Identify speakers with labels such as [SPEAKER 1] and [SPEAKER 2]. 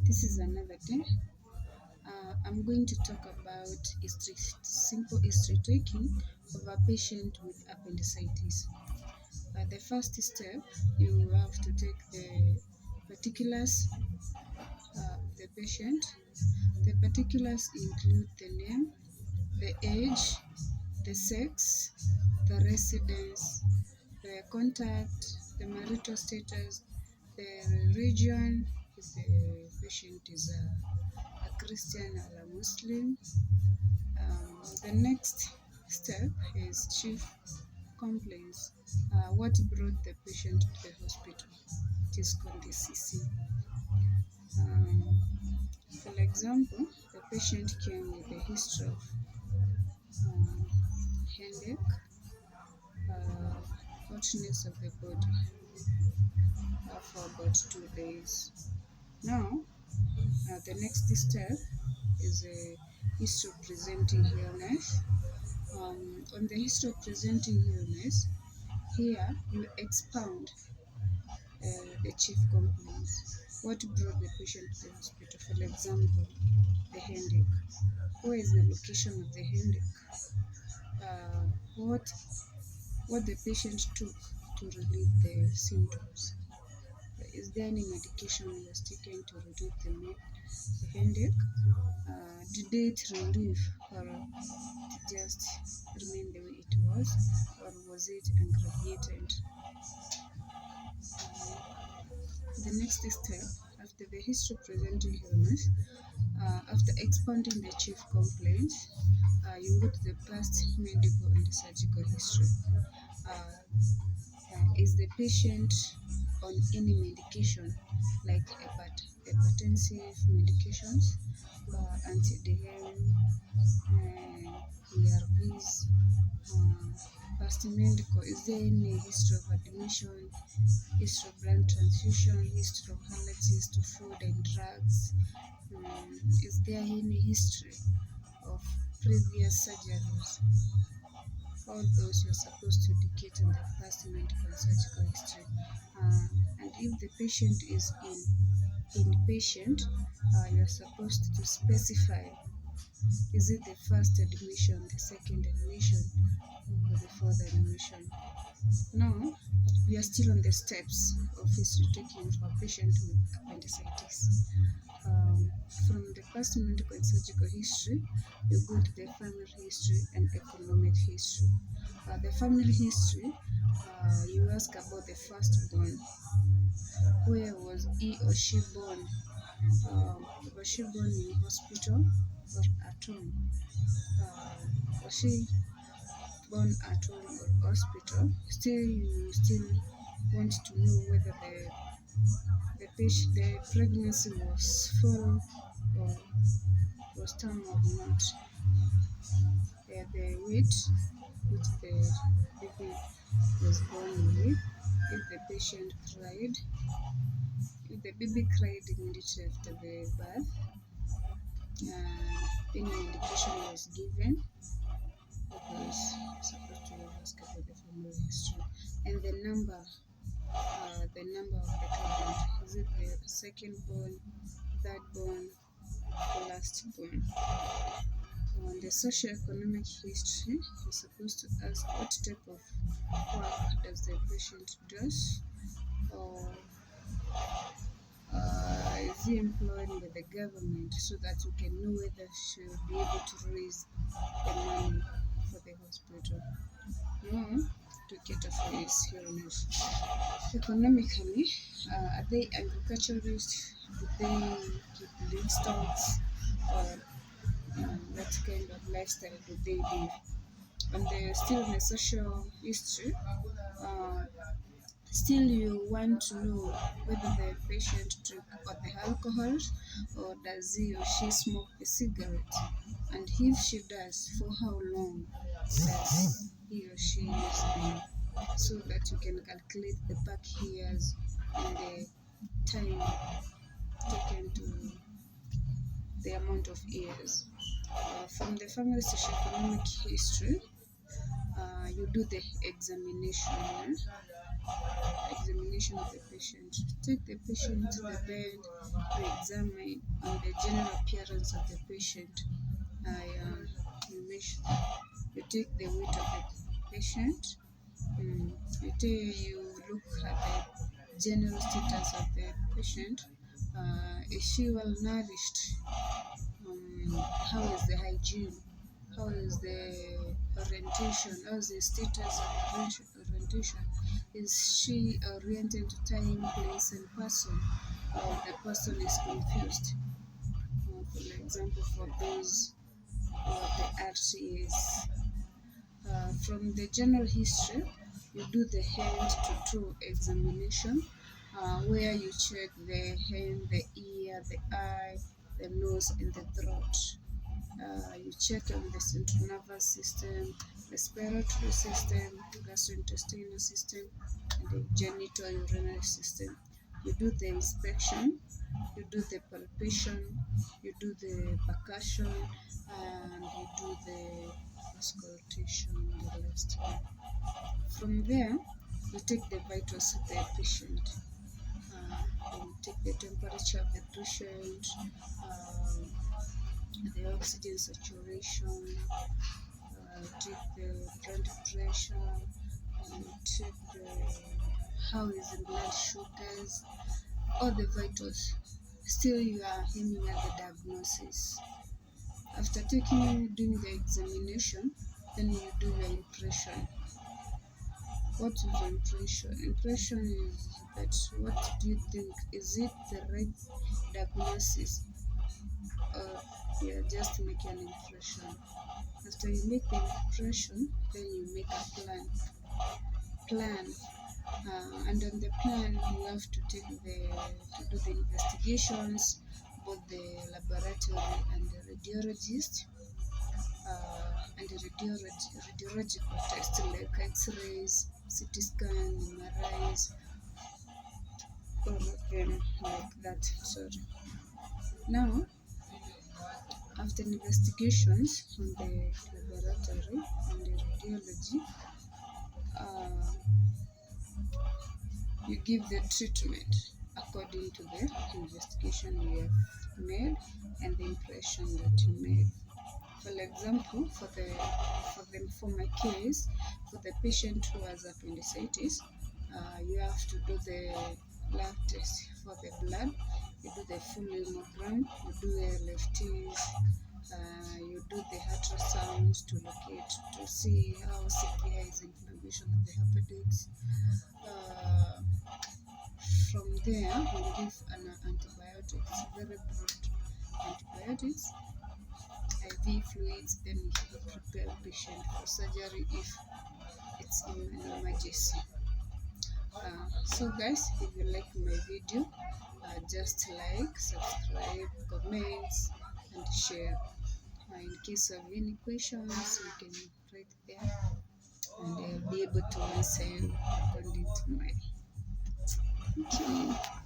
[SPEAKER 1] This is another day. I'm going to talk about simple history taking of a patient with appendicitis. The first step, you have to take the particulars of the patient. The particulars include the name, the age, the sex, the residence, the contact, the marital status, the region, if the patient is a Christian or a Muslim. The next step is chief complaints. What brought the patient to the hospital? It is called the CC. For example, the patient came with a history of headache, hotness of the body for about 2 days. Now, the next step is a history of presenting illness. On the history of presenting illness, here you expound the chief complaints. What brought the patient to the hospital? For example, the headache. Where is the location of the headache? What the patient took to relieve the symptoms. Is there any medication he was taken to relieve the headache? Did it relieve or did it just remain the way it was, or was it aggravated? The next step, after the history presenting illness, after expounding the chief complaints, you go to the past medical and surgical history. Is the patient on any medication like hypertensive medications, antidiarrheal, ARVs, past medical? Is there any history of admission, history of blood transfusion, history of allergies to food and drugs? Is there any history of previous surgeries? All those you're supposed to indicate in the past medical and surgical history. And if the patient is inpatient, you're supposed to specify, is it the first admission, the second admission, or the fourth admission? Now, we are still on the steps of history taking for a patient with appendicitis. From the past medical and surgical history, you go to the family history and economic history. The family history, you ask about the firstborn. Where was he or she born? Was she born in hospital or at home? Was she born at home or hospital? You still want to know whether the pregnancy was full or was term or not. The weight which the baby was born with, if the patient cried, if the baby cried immediately after the birth, any medication was given. Was supposed to ask about the family history and the number of the child. Is it the second born, third born, or last born? On the socio-economic history, you're supposed to ask what type of work does the patient do, or is he employed by the government, so that you can know whether she will be able to raise the money for the hospital. To cater for his illness. Economically, are they agriculturists? Do they keep livestock? Or what kind of lifestyle do they live? And still in the social history, still you want to know whether the patient drinks the alcohol, or does he or she smoke a cigarette, and if she does, for how long does he or she use them, so that you can calculate the back years and the time taken to the amount of years. From the family socioeconomic history, you do the examination. Examination of the patient. Take the patient to the bed to examine on the general appearance of the patient. You measure, you take the weight of the patient. You look at the general status of the patient. Is she well nourished? How is the hygiene? How is the orientation? How is the status of orientation? Is she oriented to time, place, and person? Or the person is confused? For example, for those who are the RCAs. From the general history, you do the hand to toe examination, where you check the hand, the ear, the eye, the nose, and the throat. You check on the central nervous system, respiratory system, gastrointestinal system, and the genital urinary system. You do the inspection, you do the palpation, you do the percussion, and you do the auscultation, the last one. From there, you take the vitals of the patient. You take the temperature of the patient, the oxygen saturation, take the blood pressure, take how is the blood sugars, all the vitals. Still, you are aiming at the diagnosis. After doing the examination, then you do your impression. What is the impression? Impression is that what do you think? Is it the right diagnosis? Or you just make an impression? After you make the impression, then you make a plan. And on the plan, you have to do the investigations, both the laboratory and the radiologist, and the radiological tests like X-rays, CT scan, MRIs, all of them like that. Sorry. Now, after investigations on the laboratory and the radiology, you give the treatment according to the investigation you have made and the impression that you made. For example, for my case, for the patient who has appendicitis, you have to do the lab test for the blood. You do the full hemogram, you do the LFTs, you do the ultrasounds to locate to see how severe is inflammation of the appendix. From there, we give an antibiotics, very broad antibiotics, IV fluids, then we prepare patient for surgery if it's in an emergency. So guys, if you like my video, just like, subscribe, comments, and share. In case of any questions, you can write there, and I'll be able to answer you according to my. Thank you.